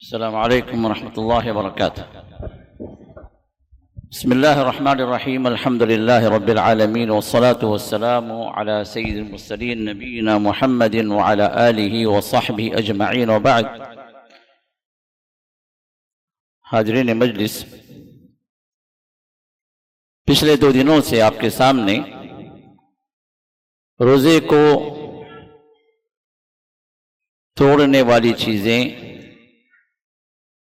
السلام علیکم ورحمۃ اللہ وبرکاتہ۔ بسم اللہ الرحمن الرحیم، الحمد للہ رب العالمین والصلاة والسلام علی سید المرسلین نبینا محمد وعلی آلہ وصحبہ اجمعین، وبعد۔ حاضرین مجلس، پچھلے 2 دنوں سے آپ کے سامنے روزے کو توڑنے والی چیزیں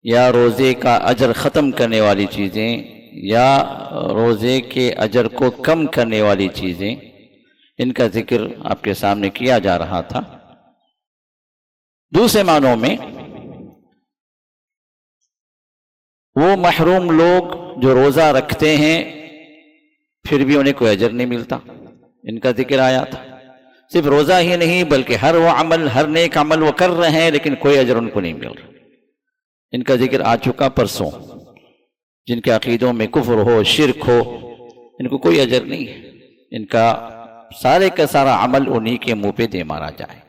یا روزے کا اجر ختم کرنے والی چیزیں یا روزے کے اجر کو کم کرنے والی چیزیں، ان کا ذکر آپ کے سامنے کیا جا رہا تھا۔ دوسرے معنوں میں وہ محروم لوگ جو روزہ رکھتے ہیں پھر بھی انہیں کوئی اجر نہیں ملتا، ان کا ذکر آیا تھا۔ صرف روزہ ہی نہیں بلکہ ہر وہ عمل، ہر نیک عمل وہ کر رہے ہیں لیکن کوئی اجر ان کو نہیں مل رہا، ان کا ذکر آ چکا پرسوں۔ جن کے عقیدوں میں کفر ہو، شرک ہو، ان کو کوئی اجر نہیں ہے، ان کا سارے کا سارا عمل انہی کے منہ پہ دے مارا جائے۔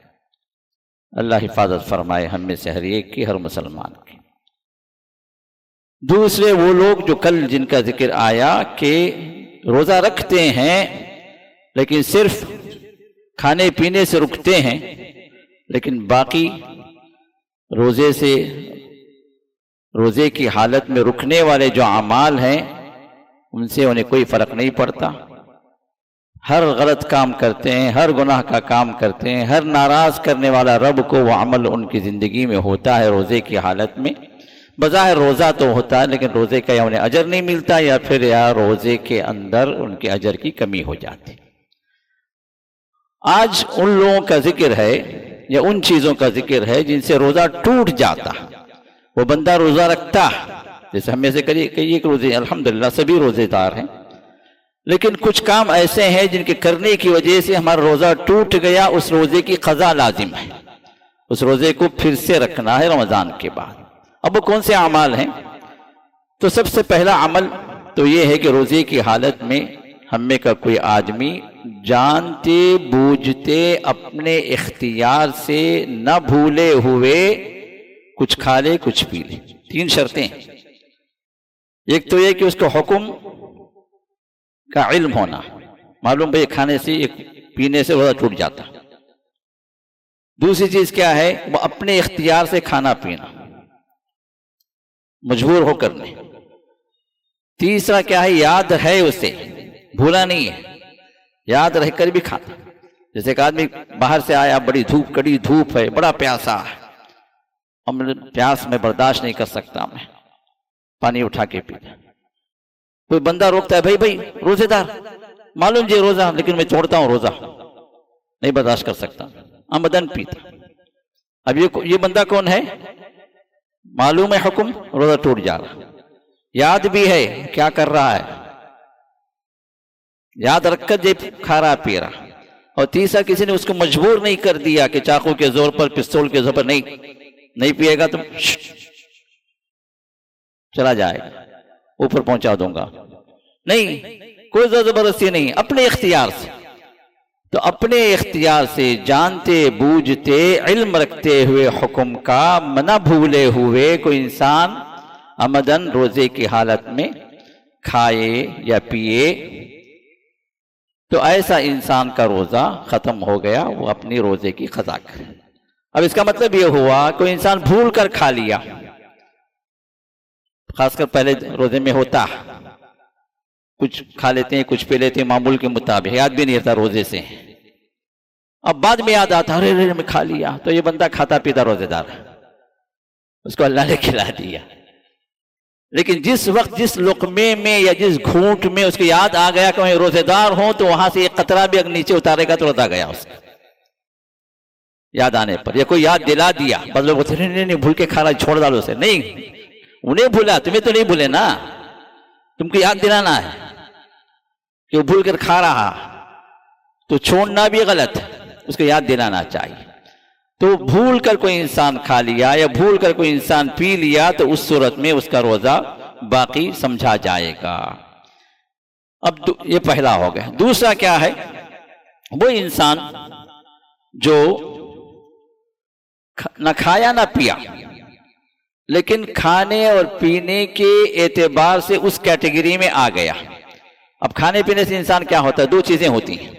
اللہ حفاظت فرمائے ہم میں سے ہر ایک کی، ہر مسلمان کی۔ دوسرے وہ لوگ جو کل جن کا ذکر آیا کہ روزہ رکھتے ہیں لیکن صرف کھانے پینے سے رکتے ہیں، لیکن باقی روزے کی حالت میں رکنے والے جو اعمال ہیں ان سے انہیں کوئی فرق نہیں پڑتا۔ ہر غلط کام کرتے ہیں، ہر گناہ کا کام کرتے ہیں، ہر ناراض کرنے والا رب کو وہ عمل ان کی زندگی میں ہوتا ہے روزے کی حالت میں۔ بظاہر روزہ تو ہوتا ہے لیکن روزے کا یا انہیں اجر نہیں ملتا یا پھر روزے کے اندر ان کے اجر کی کمی ہو جاتی۔ آج ان لوگوں کا ذکر ہے یا ان چیزوں کا ذکر ہے جن سے روزہ ٹوٹ جاتا۔ وہ بندہ روزہ رکھتا، جیسے ہم میں سے کہیے کہ روزے الحمدللہ سبھی روزے دار ہیں، لیکن کچھ کام ایسے ہیں جن کے کرنے کی وجہ سے ہمارا روزہ ٹوٹ گیا، اس روزے کی قضا لازم ہے، اس روزے کو پھر سے رکھنا ہے رمضان کے بعد۔ اب وہ کون سے اعمال ہیں؟ تو سب سے پہلا عمل تو یہ ہے کہ روزے کی حالت میں ہم میں کا کوئی آدمی جانتے بوجھتے اپنے اختیار سے نہ بھولے ہوئے کچھ کھا لے کچھ پی لے۔ 3 شرطیں ہیں۔ ایک تو یہ کہ اس کو حکم کا علم ہونا، معلوم بھئی کھانے سے پینے سے روزہ ٹوٹ جاتا۔ دوسری چیز کیا ہے؟ وہ اپنے اختیار سے کھانا پینا، مجبور ہو کر نہیں۔ تیسرا کیا ہے؟ یاد ہے اسے، بھولا نہیں ہے، یاد رہ کر بھی کھاتا۔ جیسے ایک آدمی باہر سے آیا، بڑی دھوپ، کڑی دھوپ ہے، بڑا پیاسا ہے، پیاس میں برداشت نہیں کر سکتا، میں پانی اٹھا کے پیتا۔ کوئی بندہ روکتا ہے، بھائی روزے دار، معلوم جی روزہ، لیکن میں چھوڑتا ہوں روزہ، نہیں برداشت کر سکتا، آمدن پیتا۔ اب یہ بندہ کون ہے؟ معلوم ہے حکم، روزہ ٹوٹ جا رہا، یاد بھی ہے کیا کر رہا ہے، یاد رکھ کر جب کھا رہا پی رہا۔ اور تیسرا کسی نے اس کو مجبور نہیں کر دیا کہ چاقو کے زور پر، پستول کے زور پر، نہیں پیے گا تو چلا جائے گا، اوپر پہنچا دوں گا، نہیں، کوئی زبردستی نہیں، اپنے اختیار سے۔ تو اپنے اختیار سے جانتے بوجھتے علم رکھتے ہوئے حکم کا نہ بھولے ہوئے کوئی انسان عمدن روزے کی حالت میں کھائے یا پیے تو ایسا انسان کا روزہ ختم ہو گیا، وہ اپنی روزے کی قضا کرے۔ اب اس کا مطلب یہ ہوا کوئی انسان بھول کر کھا لیا، خاص کر پہلے روزے میں ہوتا، کچھ کھا لیتے ہیں کچھ پی لیتے ہیں معمول کے مطابق، یاد بھی نہیں رہتا روزے سے، اب بعد میں یاد آتا ارے میں کھا لیا، تو یہ بندہ کھاتا پیتا روزے دار ہے، اس کو اللہ نے کھلا دیا۔ لیکن جس وقت جس لقمے میں یا جس گھونٹ میں اس کو یاد آ گیا کہ میں روزے دار ہوں، تو وہاں سے ایک قطرہ بھی اگر نیچے اتارے گا تو روزہ گیا اس کا، یاد آنے پر، یا کوئی یاد دلا دیا، بس لوگ بولتے ہیں نہیں بھول کے کھا رہا، چھوڑ ڈالو اسے، نہیں، انہیں بھولا، تمہیں تو نہیں بھولے نا، تم کو یاد دلانا ہے کہ وہ بھول کر کھا رہا، تو چھوڑنا بھی غلط ہے، اس کو یاد دلانا چاہیے۔ تو بھول کر کوئی انسان کھا لیا یا بھول کر کوئی انسان پی لیا تو اس صورت میں اس کا روزہ باقی سمجھا جائے گا۔ اب یہ پہلا ہو گیا۔ دوسرا کیا ہے؟ وہ انسان جو نہ کھایا نہ پیا، لیکن کھانے اور پینے کے اعتبار سے اس کیٹیگری میں آ گیا۔ اب کھانے پینے سے انسان کیا ہوتا ہے؟ دو چیزیں ہوتی ہیں۔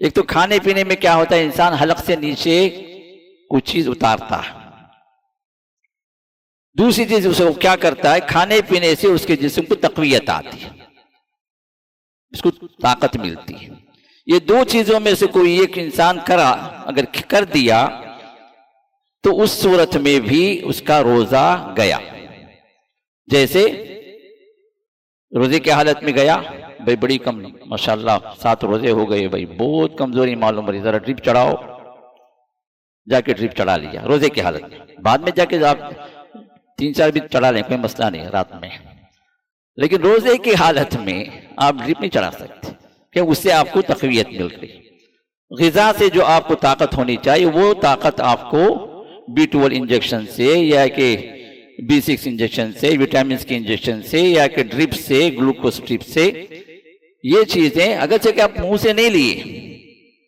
ایک تو کھانے پینے میں کیا ہوتا ہے، انسان حلق سے نیچے کچھ چیز اتارتا ہے۔ دوسری چیز اسے وہ کیا کرتا ہے، کھانے پینے سے اس کے جسم کو تقویت آتی ہے، اس کو طاقت ملتی ہے۔ یہ دو چیزوں میں سے کوئی ایک انسان اگر کر دیا تو اس صورت میں بھی اس کا روزہ گیا۔ جیسے روزے کی حالت میں گیا، بھائی بڑی کم، ماشاءاللہ 7 روزے ہو گئے، بھائی بہت کمزوری معلوم پڑی، ذرا ڈرپ چڑھاؤ، جا کے ڈرپ چڑھا لیا روزے کی حالت میں۔ بعد میں جا کے آپ 3-4 بھی چڑھا لیں، کوئی مسئلہ نہیں رات میں، لیکن روزے کی حالت میں آپ ڈرپ نہیں چڑھا سکتے، کہ اس سے آپ کو تقویت مل گئی۔ غذا سے جو آپ کو طاقت ہونی چاہیے وہ طاقت آپ کو B12 انجیکشن سے، یا کہ B6 انجیکشن سے، وٹامنز کی انجیکشن سے، یا کہ ڈرپ سے، گلوکوز ڈرپ سے، یہ چیزیں اگرچہ کہ آپ منہ سے نہیں لیے،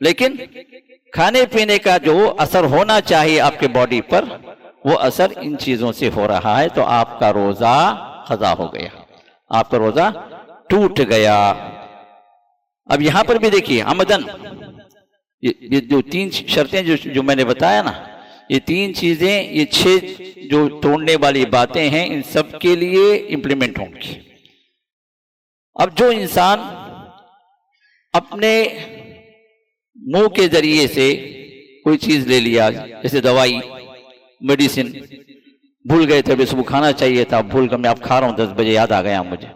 لیکن کھانے پینے کا جو اثر ہونا چاہیے آپ کے باڈی پر، وہ اثر ان چیزوں سے ہو رہا ہے، تو آپ کا روزہ قضا ہو گیا، آپ کا روزہ ٹوٹ گیا۔ اب یہاں پر بھی دیکھیے عمدن یہ جو 3 شرطیں جو میں نے بتایا نا، یہ 3 چیزیں، یہ 6 جو توڑنے والی باتیں ہیں، ان سب کے لیے امپلیمنٹ ہوں گی۔ اب جو انسان اپنے منہ کے ذریعے سے کوئی چیز لے لیا، جیسے دوائی، میڈیسن، بھول گئے تھے، صبح کھانا چاہیے تھا، بھول کر میں اب کھا رہا ہوں، 10 بجے یاد آ گیا مجھے،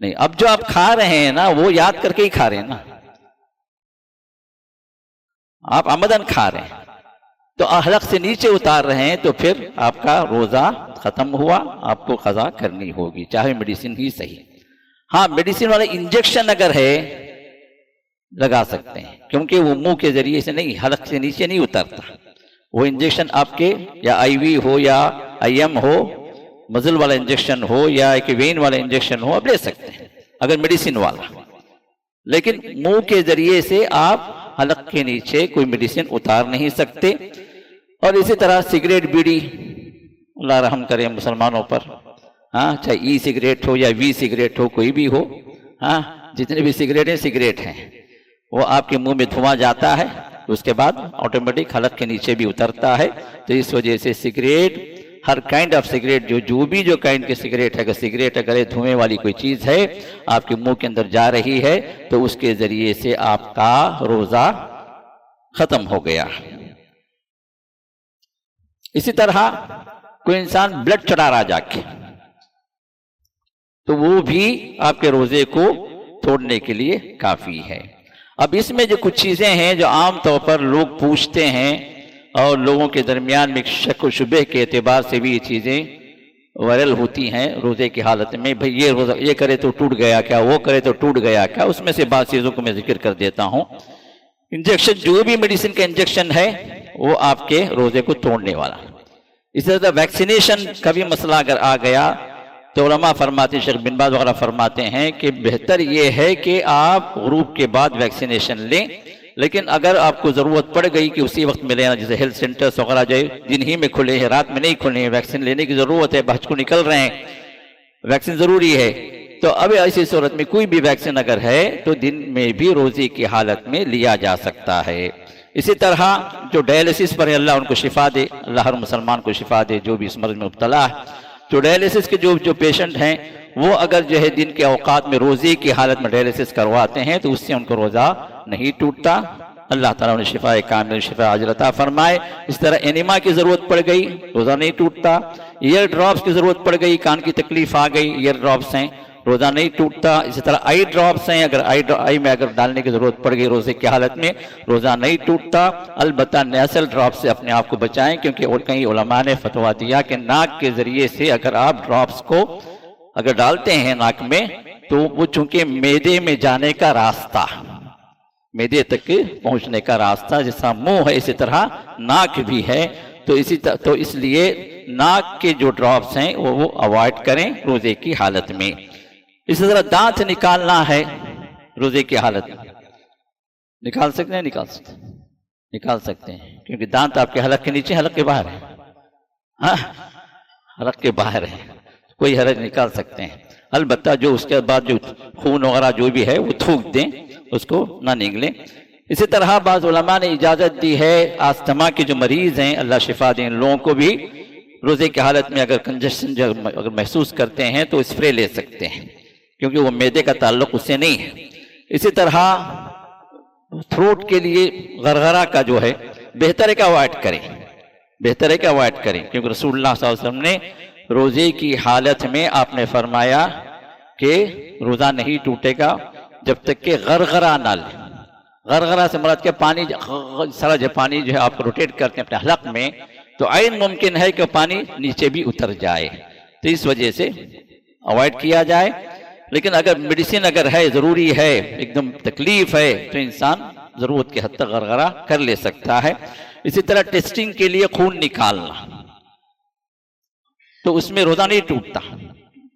نہیں، اب جو آپ کھا رہے ہیں نا وہ یاد کر کے ہی کھا رہے ہیں نا، آپ عمدن کھا رہے ہیں، تو حلق سے نیچے اتار رہے ہیں، تو پھر آپ کا روزہ ختم ہوا، آپ کو قضا کرنی ہوگی، چاہے میڈیسن ہی صحیح۔ ہاں، میڈیسن والا انجیکشن اگر ہے لگا سکتے ہیں، کیونکہ وہ منہ کے ذریعے سے نہیں، حلق سے نیچے نہیں اترتا، وہ انجیکشن آپ کے یا آئی وی ہو یا آئی ایم ہو، مزل والا انجیکشن ہو یا ایک وین والا انجیکشن ہو، آپ لے سکتے ہیں اگر میڈیسن والا، لیکن منہ کے ذریعے سے آپ حلق کے نیچے کوئی میڈیسن اتار نہیں سکتے۔ اور اسی طرح سگریٹ، بیڑی، اللہ رحم کرے مسلمانوں پر، ہاں، چاہے ای سگریٹ ہو یا وی سگریٹ ہو، کوئی بھی ہو، ہاں، جتنے بھی سگریٹ ہیں وہ آپ کے منہ میں دھواں جاتا ہے، اس کے بعد آٹومیٹک حلق کے نیچے بھی اترتا ہے، تو اس وجہ سے cigarette, Hare kind of cigarette, جو کائنڈ کے سگریٹ ہے، اگر دھوئیں والی کوئی چیز ہے آپ کے منہ کے اندر جا رہی ہے، تو اس کے ذریعے سے آپ کا روزہ ختم ہو گیا۔ اسی طرح کوئی انسان بلڈ چڑھا رہا جا کے، تو وہ بھی آپ کے روزے کو توڑنے کے لیے کافی ہے۔ اب اس میں جو کچھ چیزیں ہیں جو عام طور پر لوگ پوچھتے ہیں، اور لوگوں کے درمیان میں شک و شبہ کے اعتبار سے بھی یہ چیزیں وائرل ہوتی ہیں روزے کی حالت میں، بھئی یہ روزہ یہ کرے تو ٹوٹ گیا کیا، وہ کرے تو ٹوٹ گیا کیا۔ اس میں سے بعض چیزوں کو میں ذکر کر دیتا ہوں۔ انجیکشن، جو بھی میڈیسن کا انجیکشن ہے وہ آپ کے روزے کو توڑنے والا۔ اسی طرح ویکسینیشن کا بھی مسئلہ اگر آ گیا تو علماء فرماتے ہیں، شیخ بن باز وغیرہ فرماتے ہیں کہ بہتر یہ ہے کہ آپ غروب کے بعد ویکسینیشن لیں، لیکن اگر آپ کو ضرورت پڑ گئی کہ اسی وقت میں لینا، جیسے ہیلتھ سینٹرز وغیرہ جو دن ہی میں کھلے ہیں، رات میں نہیں کھلے ہیں، ویکسین لینے کی ضرورت ہے، بچ کو نکل رہے ہیں، ویکسین ضروری ہے، تو اب ایسی صورت میں کوئی بھی ویکسین اگر ہے تو دن میں بھی روزے کی حالت میں لیا جا سکتا ہے۔ اسی طرح جو ڈائلیسس پر ہے، اللہ ان کو شفا دے، اللہ ہر مسلمان کو شفا دے جو بھی اس مرض میں مبتلا ہے۔ جو ڈائلیسس کے جو پیشنٹ ہیں وہ اگر جو ہے دن کے اوقات میں روزے کی حالت میں ڈائلیسس کرواتے ہیں تو اس سے ان کو روزہ نہیں ٹوٹتا، اللہ تعالیٰ نے شفا کامل، شفا عاجل عطا فرمائے۔ اس طرح انیما کی ضرورت پڑ گئی، روزہ نہیں ٹوٹتا۔ ایئر ڈراپس کی ضرورت پڑ گئی، کان کی تکلیف آ گئی، ایئر ڈراپس ہیں، روزہ نہیں ٹوٹتا۔ اسی طرح آئی ڈراپس ہیں، اگر آئی میں اگر ڈالنے کی ضرورت پڑ گئی روزے کی حالت میں، روزہ نہیں ٹوٹتا۔ البتہ نیسل ڈراپ سے اپنے آپ کو بچائیں، کیونکہ اور کئی علماء نے فتویٰ دیا کہ ناک کے ذریعے سے اگر آپ ڈراپس کو اگر ڈالتے ہیں ناک میں تو وہ چونکہ معدے میں جانے کا راستہ، معدے تک پہنچنے کا راستہ، جس طرح منہ ہے اسی طرح ناک بھی ہے، تو اس لیے ناک کے جو ڈراپس ہیں وہ اوائڈ کریں روزے کی حالت میں۔ اسی طرح دانت نکالنا ہے روزے کی حالت میں، نکال سکتے ہیں، نکال سکتے ہیں، کیونکہ دانت آپ کے حلق کے نیچے، حلق کے باہر ہے، حلق کے باہر ہے، کوئی حرج نکال سکتے ہیں، البتہ جو اس کے بعد جو خون وغیرہ جو بھی ہے وہ تھوک دیں، اس کو نہ نگلیں۔ اسی طرح بعض علماء نے اجازت دی ہے آستما کے جو مریض ہیں اللہ شفا دیں، ان لوگوں کو بھی روزے کی حالت میں اگر کنجسشن اگر محسوس کرتے ہیں تو اسپرے لے سکتے ہیں، کیونکہ وہ معدے کا تعلق اس سے نہیں ہے۔ اسی طرح تھروٹ کے لیے غرغرہ کا جو ہے بہتر ہے کہ اوائڈ کریں، بہتر ہے کہ اوائڈ کریں، کیونکہ رسول اللہ صلی اللہ علیہ وسلم نے روزے کی حالت میں آپ نے فرمایا کہ روزہ نہیں ٹوٹے گا جب تک کہ غرغرہ نہ لے۔ غرغرہ سے مراد کیا؟ پانی، سارا جو پانی جو ہے آپ کو روٹیٹ کرتے ہیں اپنے حلق میں، تو عین ممکن ہے کہ پانی نیچے بھی اتر جائے، تو اس وجہ سے اوائڈ کیا جائے۔ لیکن اگر میڈیسن اگر ہے، ضروری ہے، ایک دم تکلیف ہے، تو انسان ضرورت کے حد تک غرغرہ کر لے سکتا ہے۔ اسی طرح ٹیسٹنگ کے لیے خون نکالنا، تو اس میں روزہ نہیں ٹوٹتا،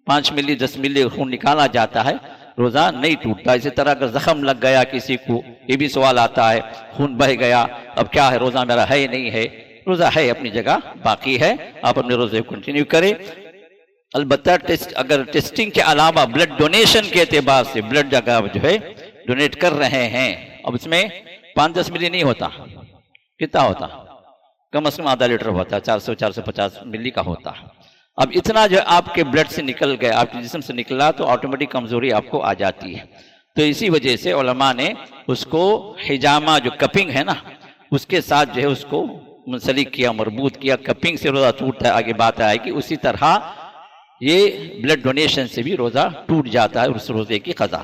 5 ملی 10 ملی خون نکالا جاتا ہے، روزہ نہیں ٹوٹتا۔ اسی طرح اگر زخم لگ گیا کسی کو، یہ بھی سوال آتا ہے، خون بہہ گیا، اب کیا ہے، روزہ میرا ہے نہیں ہے؟ روزہ ہے، اپنی جگہ باقی ہے، آپ اپنے روزے کو کنٹینیو کریں۔ البتہ اگر ٹیسٹنگ کے علاوہ بلڈ ڈونیشن کے اعتبار سے بلڈ جگہ جو ہے ڈونیٹ کر رہے ہیں، اب اس میں 5-10 ملی نہیں ہوتا، کتنا ہوتا؟ کم از کم آدھا لیٹر ہوتا ہے، 400-450 ملی کا ہوتا۔ اب اتنا جو آپ کے بلڈ سے نکل گیا، آپ کے جسم سے نکلا، تو آٹومیٹک کمزوری آپ کو آ جاتی ہے۔ تو اسی وجہ سے علماء نے اس کو حجامہ جو کپنگ ہے نا، اس کے ساتھ جو ہے اس کو منسلک کیا، مربوط کیا۔ کپنگ سے روزہ ٹوٹتا ہے، آگے بات آئے گی۔ اسی طرح یہ بلڈ ڈونیشن سے بھی روزہ ٹوٹ جاتا ہے، اس روزے کی قضا۔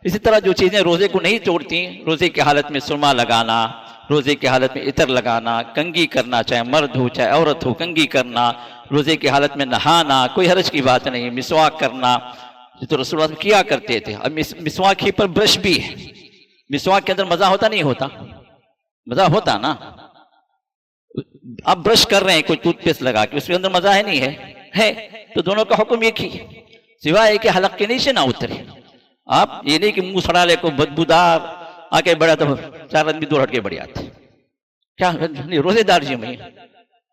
اسی طرح جو چیزیں روزے کو نہیں توڑتی، روزے کی حالت میں سرما لگانا، روزے کی حالت میں عطر لگانا، کنگھی کرنا، چاہے مرد ہو چاہے عورت ہو، کنگھی کرنا، روزے کی حالت میں نہانا، کوئی حرج کی بات نہیں۔ مسواک کرنا، یہ تو رسول اللہ کیا کرتے تھے۔ اب مسواک ہی پر برش بھی ہے، مسواک کے اندر مزہ ہوتا نہیں ہوتا؟ مزہ ہوتا نا؟ آپ برش کر رہے ہیں کوئی ٹوتھ پیسٹ لگا کے، اس کے اندر مزہ ہے نہیں ہے؟ تو دونوں کا حکم ایک ہی، سوائے کہ حلق کے نیچے نہ اترے۔ آپ یہ نہیں کہ منہ سڑا لے کو بدبودار آ کے بڑا، تو 4 آدمی دور ہٹ کے بڑے آتے، کیا روزے دار جی میں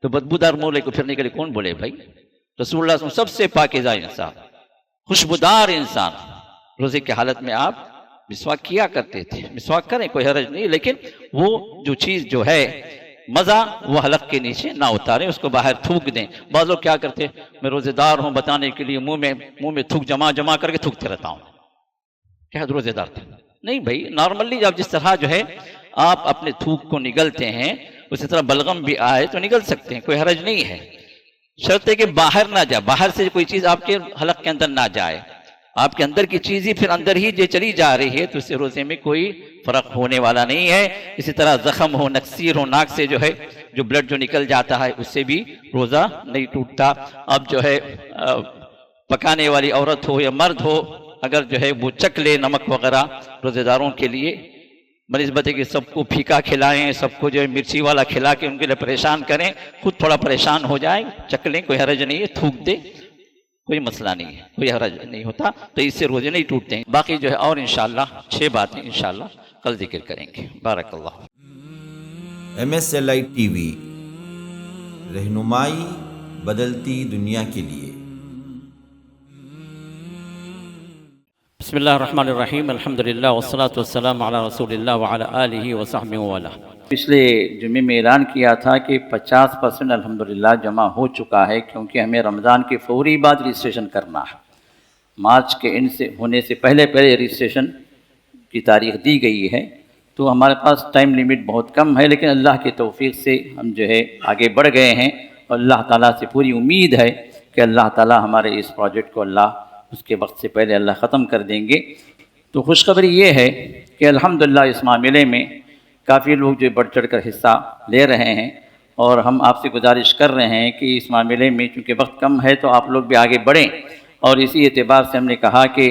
تو بدبودار منہ لے کو پھرنے کے لیے کون بولے بھائی؟ رسول اللہ صلی اللہ علیہ وسلم سب سے پاکیزہ انسان، خوشبودار انسان، روزے کی حالت میں آپ مسواک کیا کرتے تھے۔ مسواک کریں، کوئی حرج نہیں، لیکن وہ جو چیز جو ہے مزہ، وہ حلق کے نیچے نہ اتاریں، اس کو باہر تھوک دیں۔ بعض لوگ کیا کرتے، میں روزے دار ہوں بتانے کے لیے منہ میں تھوک جمع کر کے تھوکتے رہتا ہوں، کیا روزے دار تھے؟ نہیں بھائی، نارملی جب جس طرح جو ہے آپ اپنے تھوک کو نگلتے ہیں، اسی طرح بلغم بھی آئے تو نگل سکتے ہیں، کوئی حرج نہیں ہے۔ شرط ہے کہ باہر نہ جائے، باہر سے کوئی چیز آپ کے حلق کے اندر نہ جائے، آپ کے اندر کی چیز ہی پھر اندر ہی جو چلی جا رہی ہے، تو اس سے روزے میں کوئی فرق ہونے والا نہیں ہے۔ اسی طرح زخم ہو، نکسیر ہو، ناک سے جو ہے جو بلڈ جو نکل جاتا ہے، اس سے بھی روزہ نہیں ٹوٹتا۔ اب جو ہے پکانے والی عورت ہو یا مرد ہو، اگر جو ہے وہ چک لے نمک وغیرہ روزے داروں کے لیے، بنسبت ہے کہ سب کو پھیکا کھلائیں، سب کو جو ہے مرچی والا کھلا کے ان کے لیے پریشان کریں، خود تھوڑا پریشان ہو جائیں، چک لیں، کوئی حرج نہیں ہے، تھوک دیں، کوئی مسئلہ نہیں ہے، کوئی حرج نہیں ہوتا، تو اس سے روزے نہیں ٹوٹتے ہیں۔ باقی جو ہے اور انشاءاللہ 6 باتیں انشاءاللہ کل ذکر کریں گے۔ بارک اللہ۔ MSLI TV، رہنمائی بدلتی دنیا کے لیے۔ بسم اللہ الرحمن الرحیم، الحمدللہ والصلاة والسلام علی رسول اللہ وعلی آلہ وصحبہ وعلا۔ پچھلے جمعے میں اعلان کیا تھا کہ 50% الحمدللہ جمع ہو چکا ہے، کیونکہ ہمیں رمضان کے فوری بعد رجسٹریشن کرنا ہے۔ مارچ کے اینڈ سے ہونے سے پہلے رجسٹریشن کی تاریخ دی گئی ہے، تو ہمارے پاس ٹائم لیمٹ بہت کم ہے، لیکن اللہ کی توفیق سے ہم جو ہے آگے بڑھ گئے ہیں، اور اللہ تعالیٰ سے پوری امید ہے کہ اللہ تعالیٰ ہمارے اس پروجیکٹ کو اللہ اس کے وقت سے پہلے اللہ ختم کر دیں گے۔ تو خوشخبری یہ ہے کہ الحمدللہ اس معاملے میں کافی لوگ جو بڑھ چڑھ کر حصہ لے رہے ہیں، اور ہم آپ سے گزارش کر رہے ہیں کہ اس معاملے میں چونکہ وقت کم ہے تو آپ لوگ بھی آگے بڑھیں، اور اسی اعتبار سے ہم نے کہا کہ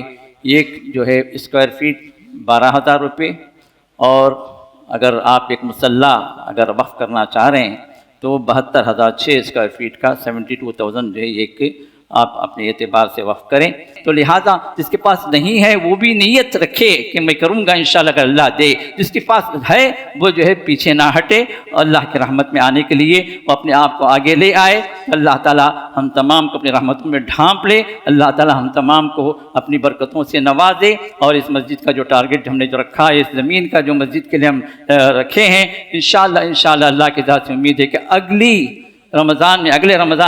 ایک جو ہے اسکوائر فیٹ 12,000 روپے، اور اگر آپ ایک مسلح اگر وقف کرنا چاہ رہے ہیں تو 72,006 اسکوائر فیٹ کا 72,000 جو ہے ایک آپ اپنے اعتبار سے وقف کریں۔ تو لہٰذا جس کے پاس نہیں ہے وہ بھی نیت رکھے کہ میں کروں گا انشاءاللہ اگر اللہ دے، جس کے پاس ہے وہ جو ہے پیچھے نہ ہٹے، اللہ کی رحمت میں آنے کے لیے وہ اپنے آپ کو آگے لے آئے۔ اللہ تعالیٰ ہم تمام کو اپنی رحمتوں میں ڈھانپ لے، اللہ تعالیٰ ہم تمام کو اپنی برکتوں سے نوازے، اور اس مسجد کا جو ٹارگٹ ہم نے جو رکھا ہے، اس زمین کا جو مسجد کے لیے ہم رکھے ہیں، انشاءاللہ اللہ کی ذات سے امید ہے کہ اگلے رمضان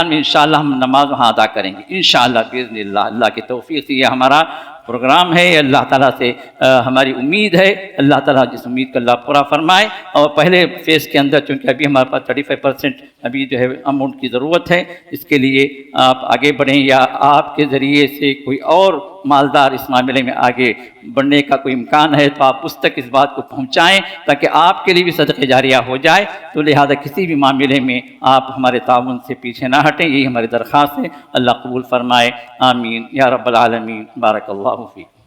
میں انشاءاللہ ہم نماز وہاں ادا کریں گے انشاءاللہ باذن اللہ۔ اللہ کی توفیق سے یہ ہمارا پروگرام ہے، اللہ تعالیٰ سے ہماری امید ہے، اللہ تعالیٰ جس امید کو اللہ پورا فرمائے۔ اور پہلے فیز کے اندر چونکہ ابھی ہمارے پاس 35% ابھی جو ہے اماؤنٹ کی ضرورت ہے، اس کے لیے آپ آگے بڑھیں، یا آپ کے ذریعے سے کوئی اور مالدار اس معاملے میں آگے بڑھنے کا کوئی امکان ہے تو آپ اس تک اس بات کو پہنچائیں تاکہ آپ کے لیے بھی صدقہ جاریہ ہو جائے۔ تو لہذا کسی بھی معاملے میں آپ ہمارے تعاون سے پیچھے نہ ہٹیں، یہی ہماری درخواست ہے۔ اللہ قبول فرمائے، آمین یا رب العالمین، بارک اللہ فیک۔